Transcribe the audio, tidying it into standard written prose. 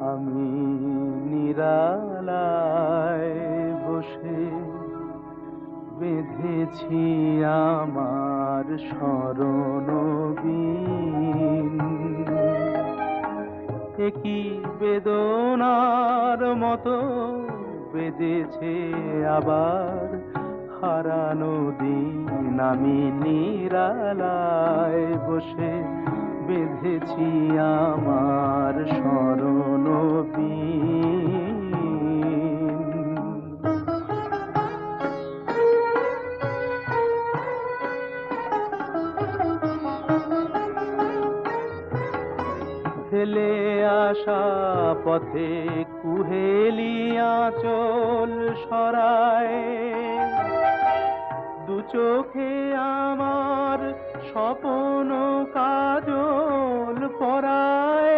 আমি নিরালায় বসে বেঁধেছি আমার স্মরণ বীণ। একই বেদনার মতো বেজেছে আবার হারানো দিন। আমি নিরালায় বসে বেঁধেছি আমার স্মরণ বীণ। ফেলে আসা পথে কুহেলিয়া চল সরায়, দু চোখে আমার স্বপ্ন কাজল পরায়।